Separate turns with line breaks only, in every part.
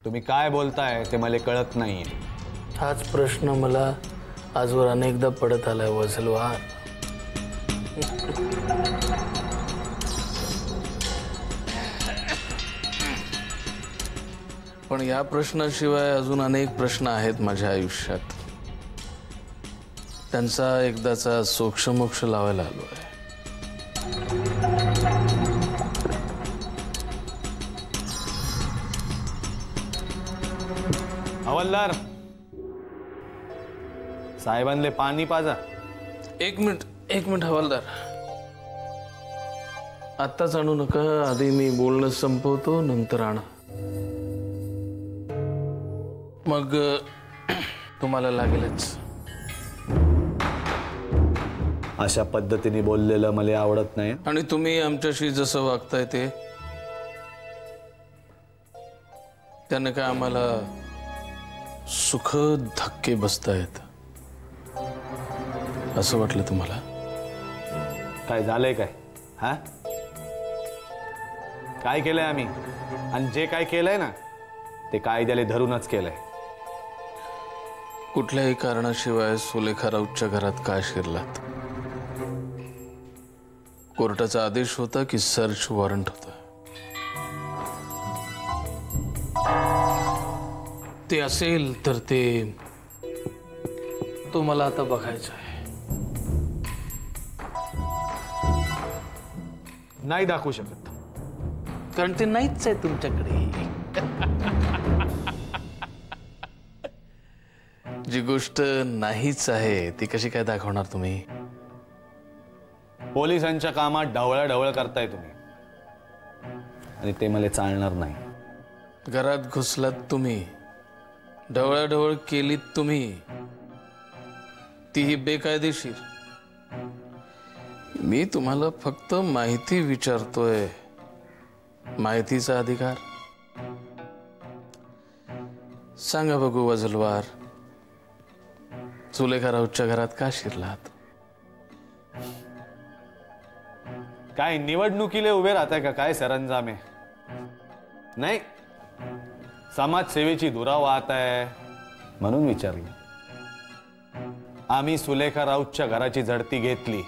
तुम्ही काय बोलताय ते मला कळत नाहीये।
हाच प्रश्न मला आजवर अनेकदा पडत आलाय वझलवार। पण या प्रश्नाशिवाय अजून अनेक प्रश्न आहेत माझ्या आयुष्यात। त्यांचा एकदाचा सोक्षमोक्ष लावायला आलोय।
हवालदार साहेबांले पाणी पाजा।
एक मिनिट हवालदार, आत्ताच आणू नका, आधी मी बोलणं संपवतो नंतर आणा। मग तुम्हाला लागेलच।
अशा पद्धतीने बोललेलं मला आवडत नाही।
आणि तुम्ही आमच्याशी जसं वागताय ते त्याने काय आम्हाला सुखद धक्के बसतायत असं वाटलं तुम्हाला?
काय झालंय काय? हा काय केलंय आम्ही? आणि जे काय केलंय ना ते कायद्याला धरूनच केलंय।
कुठल्याही कारणाशिवाय सुलेखा राऊतच्या घरात का शिरलात? कोर्टाचा आदेश होता की सर्च वॉरंट होता? ते असेल तर तो मला आता बघायचं आहे।
नाही दाखवू शकत,
कारण ते नाहीच आहे तुमच्याकडे। जी गोष्ट नाहीच आहे ती कशी काय दाखवणार तुम्ही?
पोलिसांच्या कामात ढवळाढवळ करताय तुम्ही आणि ते मला चालणार नाही।
घरात घुसलात तुम्ही, ढवळाढवळ केलीत तुम्ही, तीही बेकायदेशीर। मी तुम्हाला फक्त माहिती विचारतोय, माहितीचा अधिकार। सांगा बघू वझलवार, सुलेखा राऊतच्या घरात का शिरलात?
काय निवडणुकीले उभे राहताय का काय सरंजामे? नाही, समाजसेवेची धुरा वाहत आहे म्हणून विचारलं। आम्ही सुलेखा राऊतच्या घराची झडती घेतली,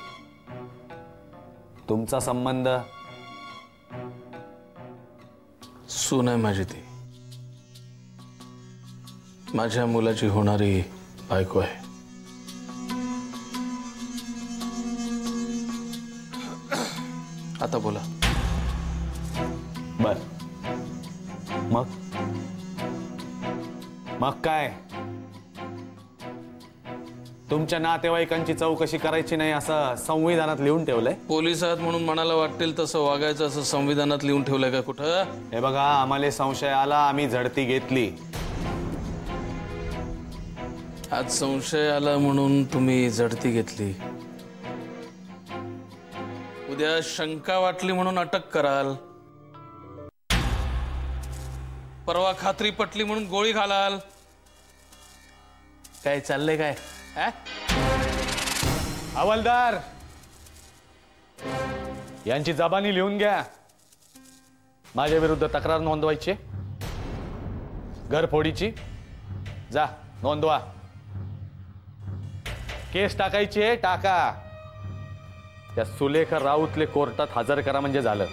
तुमचा संबंध?
सून आहे माझी ती, माझ्या मुलाची होणारी बायको आहे। आता बोला।
बर मग काय? तुमच्या नातेवाईकांची चौकशी करायची नाही असं संविधानात लिहून ठेवलंय?
पोलीस आहात म्हणून मनाला वाटेल तसं वागायचं असं संविधानात लिहून ठेवलंय का कुठं?
हे बघा, आम्हाला संशय आला, आम्ही झडती घेतली।
आज संशय आला म्हणून तुम्ही झडती घेतली, उद्या शंका वाटली म्हणून अटक कराल, परवा खात्री पटली म्हणून गोळी घालाल। काय चाललंय काय?
हवालदार यांची जबानी लिहून घ्या। माझ्या विरुद्ध तक्रार नोंदवायची, घरफोडीची। जा नोंदवा। केस टाकायची आहे, टाका। त्या सुलेखा राऊतले कोर्टात हजर करा म्हणजे झालं।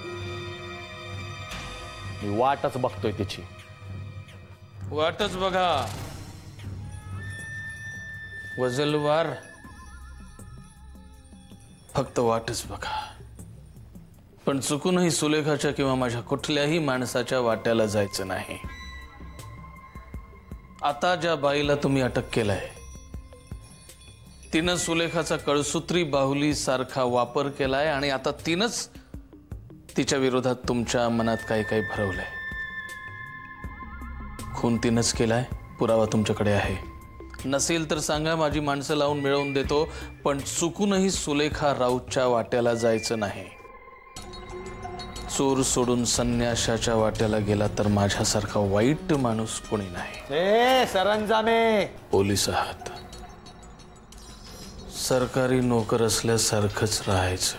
मी वाटच बघतोय तिची।
वाटच बघा वझलवार, फक्त वाटच बघा। पण चुकूनही सुलेखाच्या किंवा माझ्या कुठल्याही माणसाच्या वाट्याला जायचं नाही। आता ज्या बाईला तुम्ही अटक केलाय तिनं सुलेखाचा कळसूत्री बाहुली सारखा वापर केलाय आणि आता तिनंच तिच्या विरोधात तुमच्या मनात काही काही भरवलंय। खून तिनंच केलाय, पुरावा तुमच्याकडे आहे। नसेल तर सांगा, माझी माणसं लावून मिळवून देतो। पण चुकूनही सुलेखा राऊतच्या वाट्याला जायचं नाही। चोर सोडून संन्याशाच्या वाट्याला गेला तर माझ्यासारखा वाईट माणूस कोणी नाही।
सरंजामे
पोलीस आहात, सरकारी नोकर असल्यासारखंच राहायचं,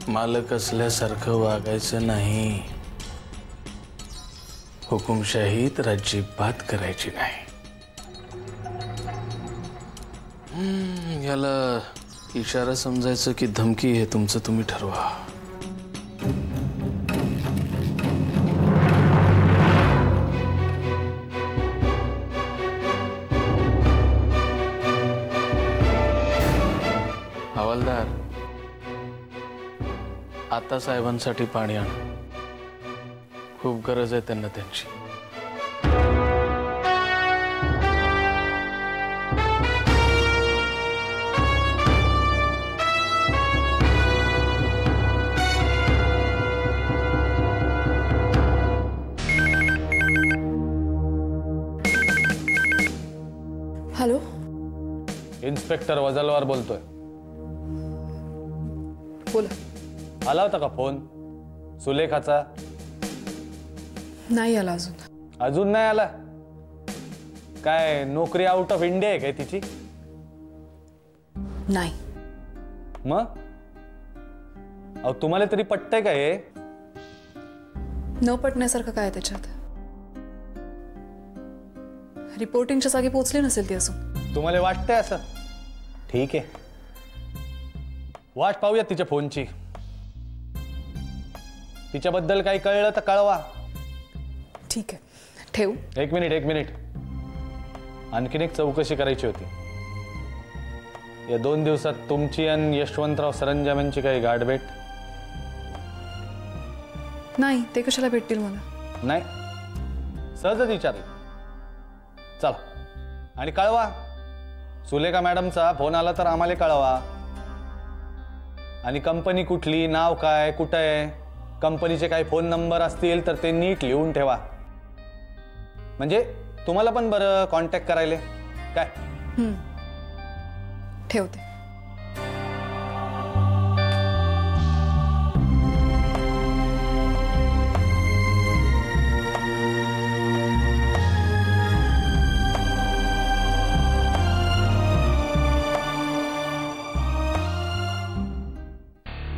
मालक असल्यासारखं वागायचं नाही। हुकुमशाही तर अजिबात करायची नाही. याला इशारा समजायचं की धमकी हे तुमचं तुम्ही ठरवा. हवालदार, आता साहेबांसाठी पाणी आण. खूप गरज आहे त्यांना त्यांची.
हॅलो,
इन्स्पेक्टर वजलवार बोलतोय.
बोला.
आला होता का फोन सुलेखाचा?
नाही आला अजून.
अजून नाही आला? काय नोकरी आउट ऑफ इंडिया आहे काय तिची?
नाही.
मग अहो तुम्हाला तरी पटतंय का हे?
न पटण्यासारखं काय त्याच्यात? रिपोर्टिंगच्या जागी पोहोचली नसेल ती अजून.
तुम्हाला वाटतंय असं? ठीक आहे, वाट पाहूया तिच्या फोनची. तिच्याबद्दल काही कळलं तर कळवा.
ठीक आहे, ठेवू?
एक मिनिट. आणखीन एक चौकशी करायची होती. या 2 दिवसात तुमची आणि यशवंतराव सरंजामांची काही गाठभेट?
नाही, ते कशाला भेटतील मला?
नाही, सहजच विचारलं. चला आणि कळवा. सुलेखा मॅडमचा फोन आला तर आम्हाला कळवा. आणि कंपनी कुठली, नाव काय, कुठं आहे, कंपनीचे काही फोन नंबर असतील तर ते नीट लिहून ठेवा. म्हणजे तुम्हाला पण बरं कॉन्टॅक्ट करायला. काय
ठेवते.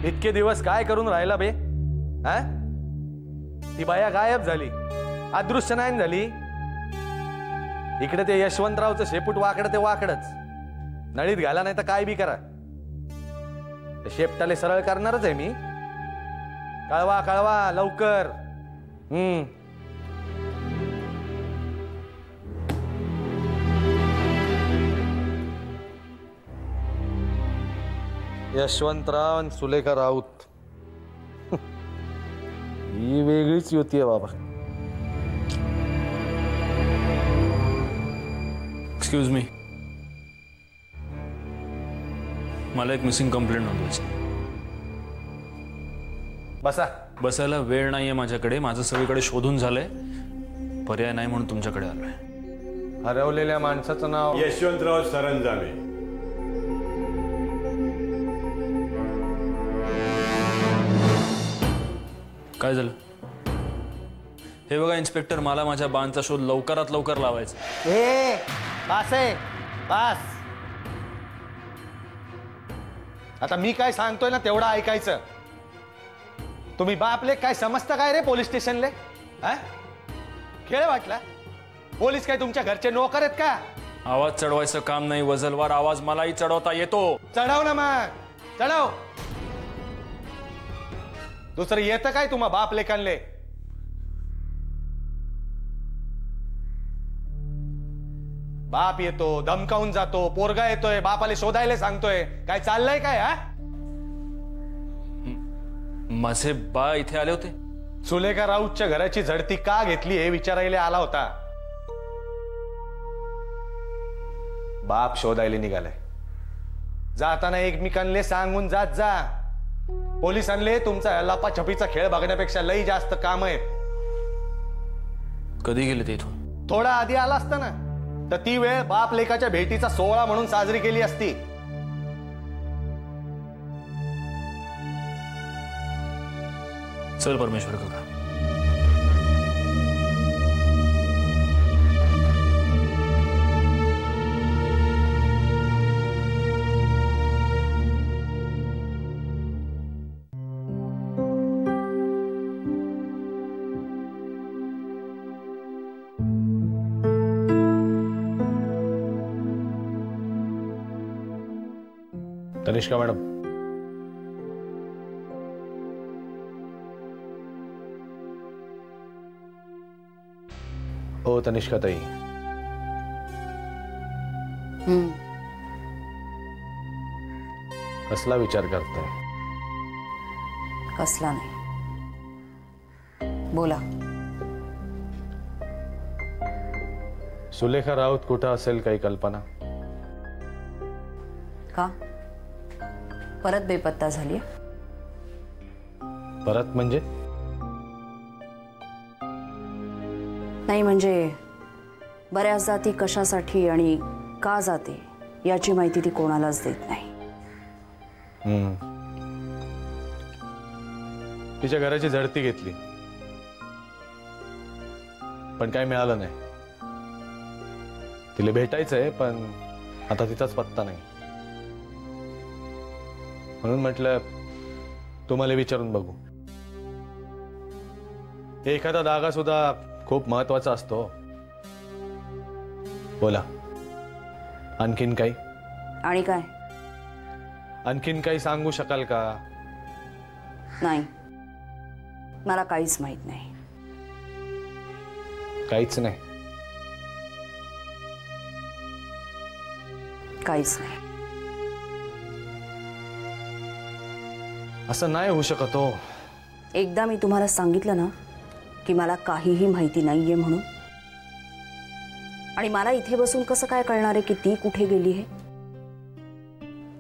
इतके दिवस काय करून राहिला बे? हा, ती बाया गायब झाली, अदृश्य नाही झाली. इकडे ते यशवंतरावचं शेपूट वाकडं ते वाकडच. नळीत घाला नाही तर काय बी करा, शेपटाले सरळ करणारच आहे मी. कळवा लवकर. यशवंतराव आणि सुलेखा राऊत ही वेगळीच युती आहे बाबा.
एक्सक्यूज मी, मला एक मिसिंग कंप्लेंट नोंदवायची.
बसा.
बसायला वेळ नाहीये माझ्याकडे. माझं सगळीकडे शोधून झालंय, पर्याय नाही म्हणून तुमच्याकडे आलोय.
हरवलेल्या माणसाचं नाव
यशवंतराव सरंजामे.
काय झालं? हे बघा इन्स्पेक्टर, मला माझ्या बांधचा शोध लवकरात लवकर लावायचा.
बास. आता मी काय सांगतोय ना तेवढं ऐकायचं. तुम्ही बापले काय समजता काय रे पोलीस स्टेशनले? खेळ वाटला? पोलीस काय तुमच्या घरचे नोकर आहेत का?
आवाज चढवायचं काम नाही वजलवार, आवाज मलाही चढवता येतो.
चढव ना मग, चढव. दुसरं येतं काय तुम्हा बाप लेखांले? बाप येतो, धमकावून जातो, पोरगा येतोय, बापाले शोधायला सांगतोय. काय चाललंय काय?
माझे बा इथे आले होते.
सुलेखा राऊतच्या घराची झडती का घेतली हे विचारायला आला होता. बाप शोधायला निघालाय. जाताना एकमेकांले सांगून जात जा. पोलिसांले तुमचा लपाछपीचा खेळ बघण्यापेक्षा लई जास्त काम आहे.
कधी गेले ते इथून?
थोडा आधी आला असता ना तर ती वेळ बाप लेकाच्या भेटीचा सोहळा म्हणून साजरी केली असती.
चल परमेश्वर काका.
तनिष्का मॅडम, हो तनिष्का ताई, कसला विचार करताय?
कसला नाही, बोला.
सुलेखा राऊत कुठं असेल, काही कल्पना?
का परत बेपत्ता झाली?
परत म्हणजे?
नाही म्हणजे बऱ्याचदा ती कशासाठी आणि का जाते याची माहिती ती कोणालाच देत नाही.
तिच्या घराची झडती घेतली, पण काय मिळालं नाही. तिला भेटायचंय पण आता तिचाच पत्ता नाही. म्हणून म्हटलं तुम्हाला विचारून बघू. एखादा धागा सुद्धा खूप महत्वाचा असतो. बोला, आणखीन काही?
आणि काय?
आणखीन काही सांगू शकाल का?
नाही, मला काहीच माहित नाही.
काहीच नाही?
काहीच नाही.
असं नाही होऊ शकत हो.
एकदा मी तुम्हाला सांगितलं ना की मला काहीही माहिती नाहीये म्हणून. आणि मला इथे बसून कसं काय कळणार आहे की ती कुठे गेली आहे?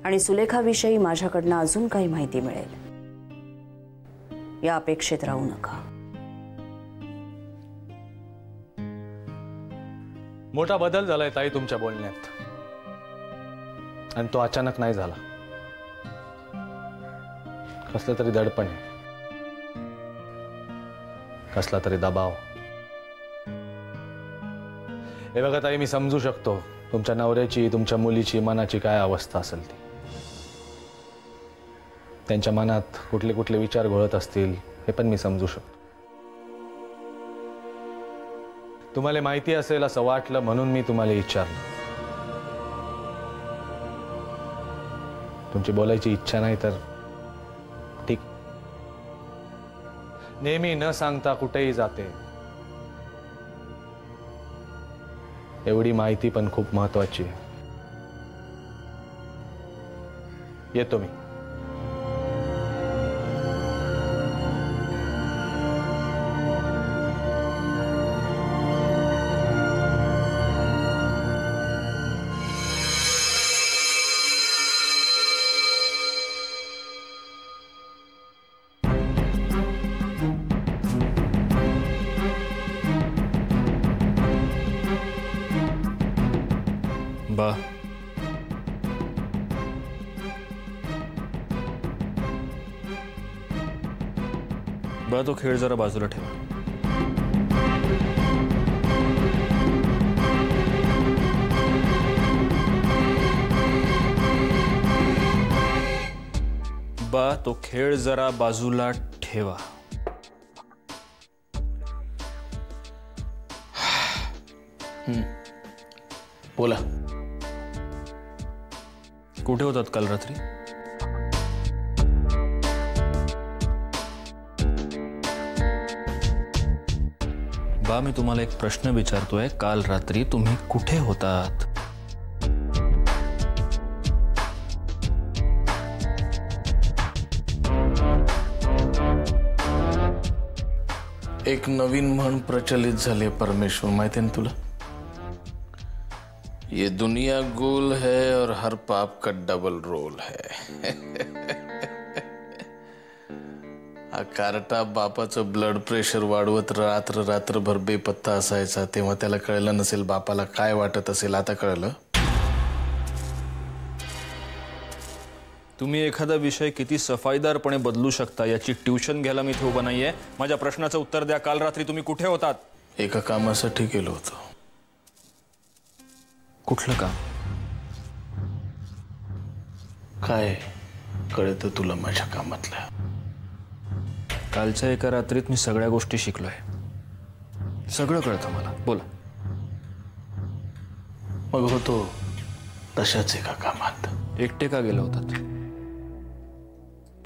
आणि सुलेखाविषयी माझ्याकडनं अजून काही माहिती मिळेल या अपेक्षेत राहू नका.
मोठा बदल झालाय ताई तुमच्या बोलण्यात, आणि तो अचानक नाही झाला. कसलं तरी दडपण आहे, कसला तरी दबाव. हे बघा ताई, मी समजू शकतो तुमच्या नवऱ्याची, तुमच्या मुलीची मनाची काय अवस्था असेल ती. त्यांच्या मनात कुठले कुठले विचार घोळत असतील हे पण मी समजू शकतो. तुम्हाला माहिती असेल असं वाटलं म्हणून मी तुम्हाला विचारलं. तुमची बोलायची इच्छा नाही तर ठीक. नेहमी न सांगता कुठेही जाते, एवढी माहिती पण खूप महत्वाची आहे. येतो मी.
बा, बा तो खेळ जरा बाजूला ठेवा. बा तो खेळ जरा बाजूला ठेवा.
बोला.
कुठे होतात काल रात्री? बा, मी तुम्हाला एक प्रश्न विचारतोय. काल रात्री तुम्ही कुठे होतात?
एक नवीन म्हण प्रचलित झाली परमेश्वर, माहिती ना तुला? ये दुनिया गोल है और हर पाप का डबल रोल है. हा कार्टा बापाचं ब्लड प्रेशर वाढवत रात्र रात्रभर बेपत्ता असायचा, तेव्हा त्याला कळलं नसेल बापाला काय वाटत असेल. आता कळलं.
तुम्ही एखादा विषय किती सफाईदारपणे बदलू शकता याची ट्युशन घ्यायला मी इथे उभा नाहीये. माझ्या प्रश्नाचं उत्तर द्या. काल रात्री तुम्ही कुठे होतात?
एका कामासाठी गेलो होतो.
कुठलं काम?
काय कळतं तुला माझ्या कामातलं?
कालच्या एका रात्रीत मी सगळ्या गोष्टी शिकलोय. सगळं कळतं मला. बोला.
मग होतो तशाच एका कामात.
एकटे का गेला होतात?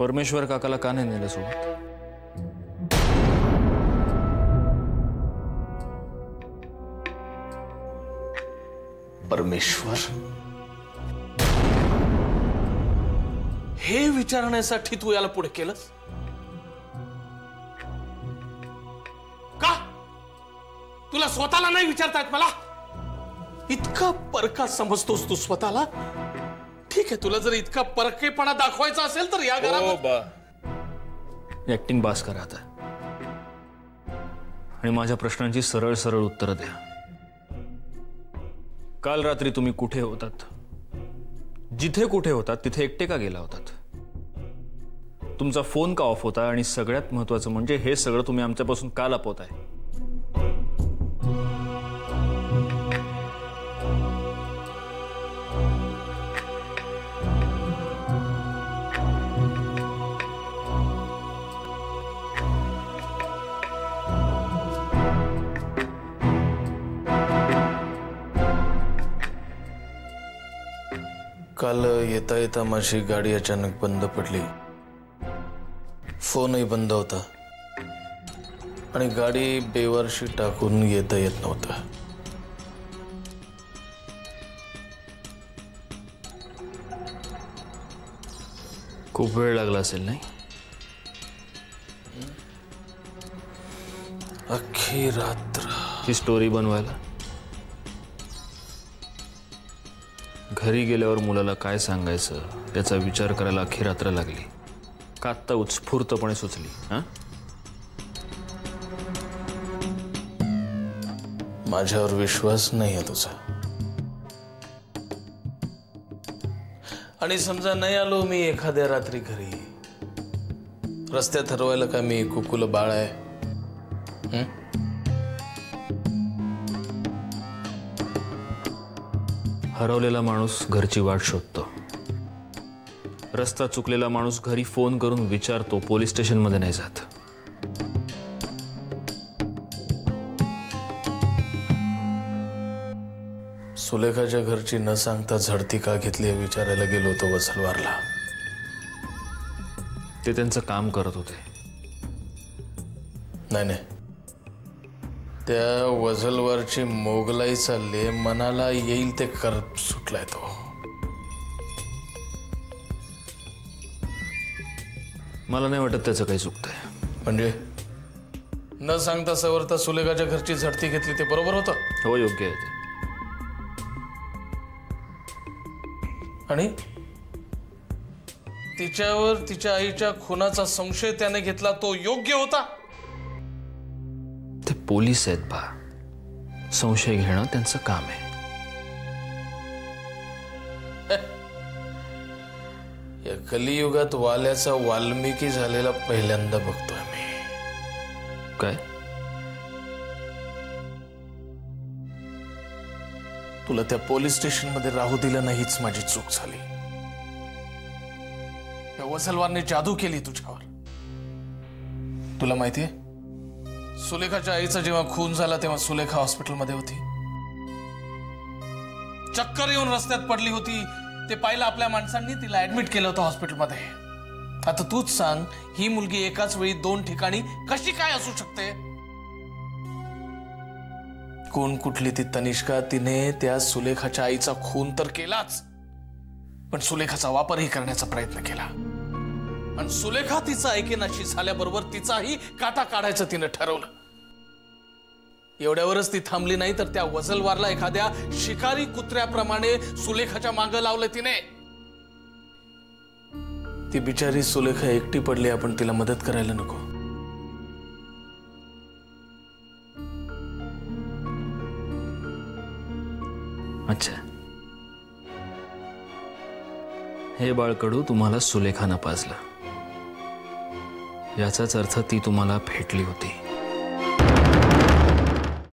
परमेश्वर काकाला का नाही नेलं सोबत?
परमेश्वर हे विचारण्यासाठी तू याला पुढे केलंस का? तुला स्वतःला नाही विचारतायत मला? इतका परका समजतोस तू स्वतःला? ठीक आहे, तुला जर इतका परकेपणा दाखवायचा असेल तर या घरामध्ये
ऍक्टिंग बास करा आता आणि माझ्या प्रश्नांची सरळ सरळ उत्तरं द्या. काल रात्री तुम्ही कुठे होतात? जिथे कुठे होतात तिथे एकटे का गेला होतात? तुमचा फोन का ऑफ होता? आणि सगळ्यात महत्वाचं म्हणजे हे सगळं तुम्ही आमच्यापासून का लपवताय?
काल येता येता माझी गाडी अचानक बंद पडली. फोनही बंद होता आणि गाडी बेवारशी टाकून येता येत नव्हतं.
खूप वेळ लागला असेल नाही?
अख्खी रात्र
ही स्टोरी बनवायला. घरी गेल्यावर मुलाला काय सांगायचं याचा विचार करायला अख्खी रात्र लागली. का आत्ता उत्स्फूर्तपणे सुचली?
माझ्यावर विश्वास नाही आहे तुझा. आणि समजा नाही आलो मी एखाद्या रात्री घरी, रस्त्यात ठरवायला का मी कुकुल बाळ आहे?
हरवलेला माणूस घरची वाट शोधतो. रस्ता चुकलेला माणूस घरी फोन करून विचारतो, पोलीस स्टेशन मध्ये नाही जात.
सुलेखाच्या घरची न सांगता झडती का घेतली हे विचारायला गेलो होतो वसलवारला.
ते त्यांचं काम करत होते.
नाही, त्या वझलवारची मोगलाई चालली, मनाला येईल ते कर सुटलाय तो.
मला नाही वाटत त्याचं काही चुकतंय.
म्हणजे न सांगता सवरता सुलेखाच्या घरची झडती घेतली ते बरोबर होतं?
हो, योग्य आहे ते.
आणि तिच्यावर तिच्या आईच्या खुनाचा संशय त्याने घेतला तो योग्य होता?
ते पोलीस आहेत बा, संशय घेणं त्यांचं काम आहे.
या कलियुगात वाल्याचा वाल्मिकी झालेला पहिल्यांदा बघतोय मी.
काय?
तुला त्या पोलीस स्टेशन मध्ये राहू दिलं नाही हीच माझी चूक झाली. त्या वसलवारने जादू केली तुझ्यावर. तुला माहितीये, सुलेखाच्या आईचा जेव्हा खून झाला तेव्हा सुलेखा हॉस्पिटलमध्ये होती. चक्कर येऊन रस्त्यात पडली होती. ते पाहिलं आपल्या माणसांनी, तिला ऍडमिट केलं होतं हॉस्पिटलमध्ये. आता तूच सांग, ही मुलगी एकाच वेळी दोन ठिकाणी कशी काय असू शकते? कोण कुठली ती तनिष्का, तिने त्या सुलेखाच्या आईचा खून तर केलाच, पण सुलेखाचा वापरही करण्याचा प्रयत्न केला. आणि सुलेखा तिचा ऐकेनाशी झाल्याबरोबर तिचाही काटा काढायचं तिने ठरवलं. एवढ्यावरच ती थांबली नाही तर त्या वझलवारला एखाद्या शिकारी कुत्र्याप्रमाणे सुलेखाच्या मागं लावलं तिने. ती बिचारी सुलेखा एकटी पडली, आपण तिला मदत करायला नको?
अच्छा, हे बाळकडू तुम्हाला सुलेखानं पाजलं, याचाच अर्थ ती तुम्हाला भेटली होती.